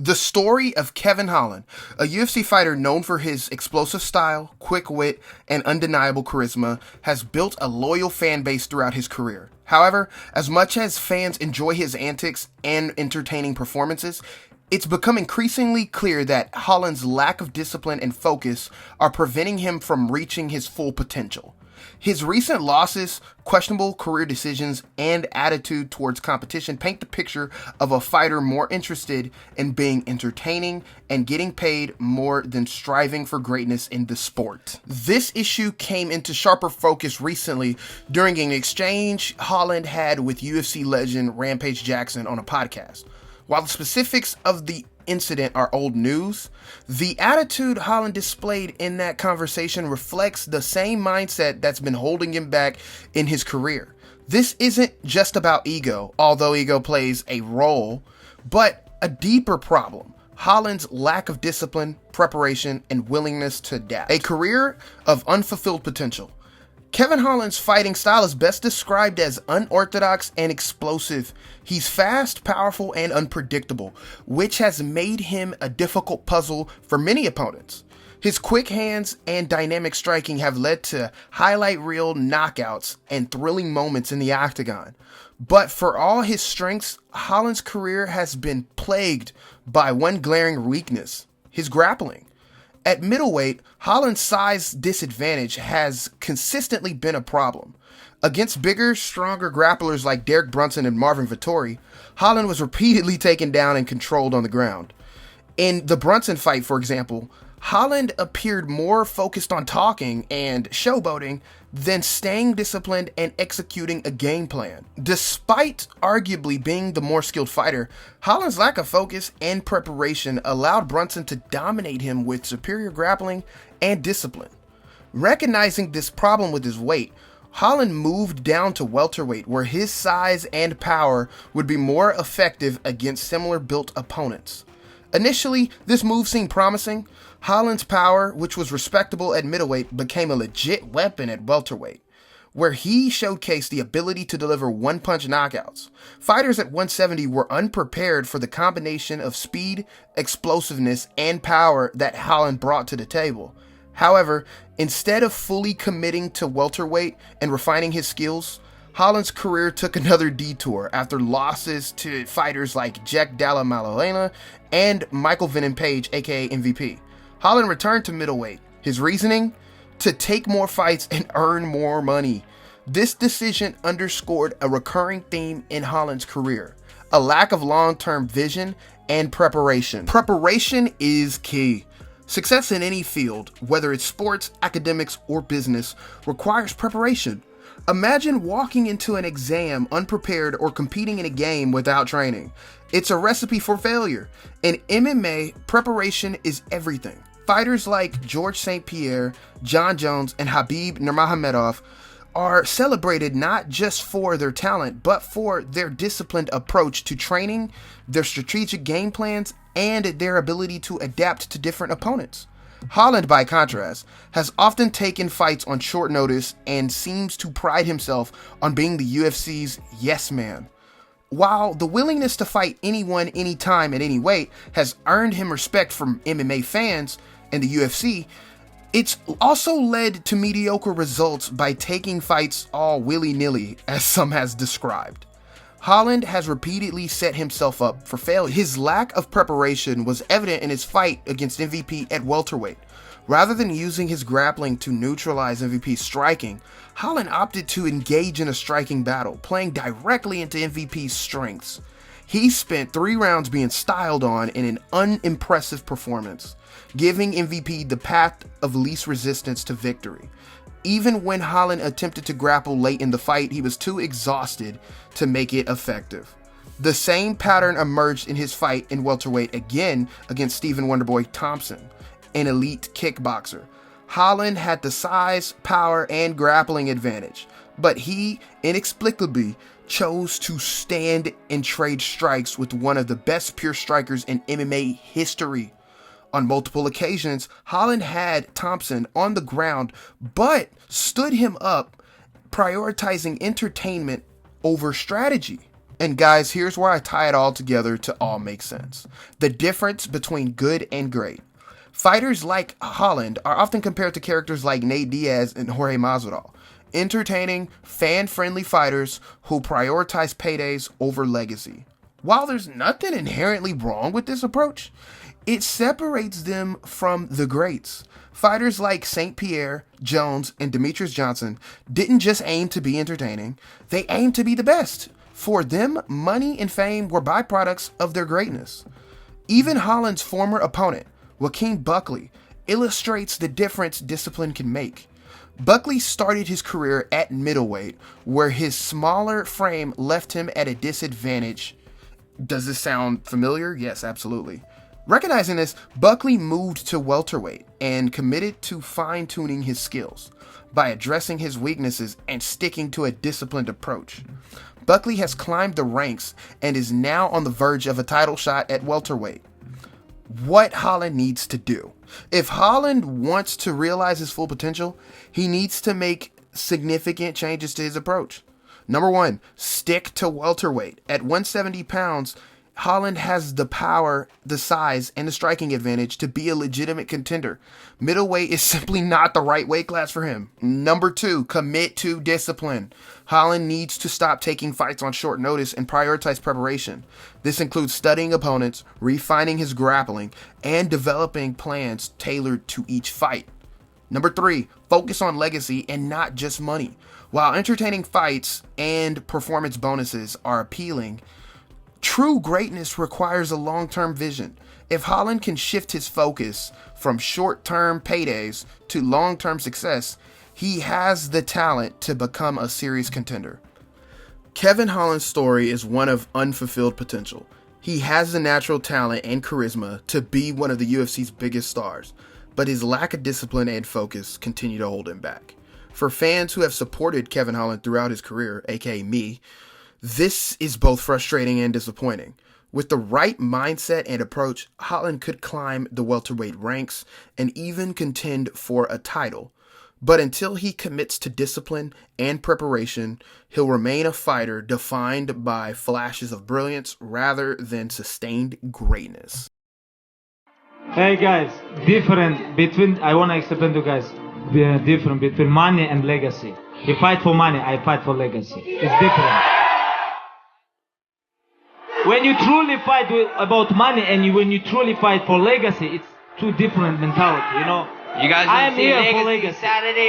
The story of Kevin Holland, a UFC fighter known for his explosive style, quick wit, and undeniable charisma, has built a loyal fan base throughout his career. However, as much as fans enjoy his antics and entertaining performances, it's become increasingly clear that Holland's lack of discipline and focus are preventing him from reaching his full potential. His recent losses, questionable career decisions, and attitude towards competition paint the picture of a fighter more interested in being entertaining and getting paid more than striving for greatness in the sport. This issue came into sharper focus recently during an exchange Holland had with UFC legend Rampage Jackson on a podcast. While the specifics of the incident are old news, the attitude Holland displayed in that conversation reflects the same mindset that's been holding him back in his career. This isn't just about ego, although ego plays a role, but a deeper problem: Holland's lack of discipline, preparation, and willingness to adapt. A career of unfulfilled potential. Kevin Holland's fighting style is best described as unorthodox and explosive. He's fast, powerful, and unpredictable, which has made him a difficult puzzle for many opponents. His quick hands and dynamic striking have led to highlight reel knockouts and thrilling moments in the octagon. But for all his strengths, Holland's career has been plagued by one glaring weakness: his grappling. At middleweight, Holland's size disadvantage has consistently been a problem. Against bigger, stronger grapplers like Derek Brunson and Marvin Vettori, Holland was repeatedly taken down and controlled on the ground. In the Brunson fight, for example, Holland appeared more focused on talking and showboating than staying disciplined and executing a game plan. Despite arguably being the more skilled fighter, Holland's lack of focus and preparation allowed Brunson to dominate him with superior grappling and discipline. Recognizing this problem with his weight, Holland moved down to welterweight, where his size and power would be more effective against similar built opponents. Initially, this move seemed promising. Holland's power, which was respectable at middleweight, became a legit weapon at welterweight, where he showcased the ability to deliver one-punch knockouts. Fighters at 170 were unprepared for the combination of speed, explosiveness, and power that Holland brought to the table. However, instead of fully committing to welterweight and refining his skills, Holland's career took another detour after losses to fighters like Jack Dalla Maddalena and Michael Venom Page, aka MVP. Holland returned to middleweight. His reasoning? To take more fights and earn more money. This decision underscored a recurring theme in Holland's career: a lack of long-term vision and preparation. Preparation is key. Success in any field, whether it's sports, academics, or business, requires preparation. Imagine walking into an exam unprepared or competing in a game without training. It's a recipe for failure. In MMA, preparation is everything. Fighters like George St. Pierre, John Jones, and Khabib Nurmagomedov are celebrated not just for their talent, but for their disciplined approach to training, their strategic game plans, and their ability to adapt to different opponents. Holland, by contrast, has often taken fights on short notice and seems to pride himself on being the UFC's yes man. While the willingness to fight anyone, anytime, at any weight has earned him respect from MMA fans and the UFC, it's also led to mediocre results by taking fights all willy-nilly, as some has described. Holland has repeatedly set himself up for failure. His lack of preparation was evident in his fight against MVP at welterweight. Rather than using his grappling to neutralize MVP's striking, Holland opted to engage in a striking battle, playing directly into MVP's strengths. He spent 3 rounds being styled on in an unimpressive performance, giving MVP the path of least resistance to victory. Even when Holland attempted to grapple late in the fight, he was too exhausted to make it effective. The same pattern emerged in his fight in welterweight again against Stephen Wonderboy Thompson, an elite kickboxer. Holland had the size, power, and grappling advantage, but he inexplicably chose to stand and trade strikes with one of the best pure strikers in MMA history. On multiple occasions, Holland had Thompson on the ground, but stood him up, prioritizing entertainment over strategy. And guys, here's where I tie it all together to all make sense. The difference between good and great. Fighters like Holland are often compared to characters like Nate Diaz and Jorge Masvidal. Entertaining, fan-friendly fighters who prioritize paydays over legacy. While there's nothing inherently wrong with this approach, it separates them from the greats. Fighters like St. Pierre, Jones, and Demetrius Johnson didn't just aim to be entertaining, they aimed to be the best. For them, money and fame were byproducts of their greatness. Even Holland's former opponent, Joaquin Buckley, illustrates the difference discipline can make. Buckley started his career at middleweight, where his smaller frame left him at a disadvantage. Does this sound familiar? Yes, absolutely. Recognizing this, Buckley moved to welterweight and committed to fine-tuning his skills by addressing his weaknesses and sticking to a disciplined approach. Buckley has climbed the ranks and is now on the verge of a title shot at welterweight. What Holland needs to do. If Holland wants to realize his full potential, he needs to make significant changes to his approach. Number one, stick to welterweight. At 170 pounds, Holland has the power, the size, and the striking advantage to be a legitimate contender. Middleweight is simply not the right weight class for him. Number two, commit to discipline. Holland needs to stop taking fights on short notice and prioritize preparation. This includes studying opponents, refining his grappling, and developing plans tailored to each fight. Number three, focus on legacy and not just money. While entertaining fights and performance bonuses are appealing, true greatness requires a long-term vision. If Holland can shift his focus from short-term paydays to long-term success, he has the talent to become a serious contender. Kevin Holland's story is one of unfulfilled potential. He has the natural talent and charisma to be one of the UFC's biggest stars, but his lack of discipline and focus continue to hold him back. For fans who have supported Kevin Holland throughout his career, aka me, this is both frustrating and disappointing. With the right mindset and approach, Holland could climb the welterweight ranks and even contend for a title. But until he commits to discipline and preparation, he'll remain a fighter defined by flashes of brilliance rather than sustained greatness. Hey guys, I want to explain to you guys, different between money and legacy. You fight for money, I fight for legacy. It's different. When you truly fight about money and when you truly fight for legacy, it's two different mentality, you know. You guys I am see here Legacy for legacy. Saturday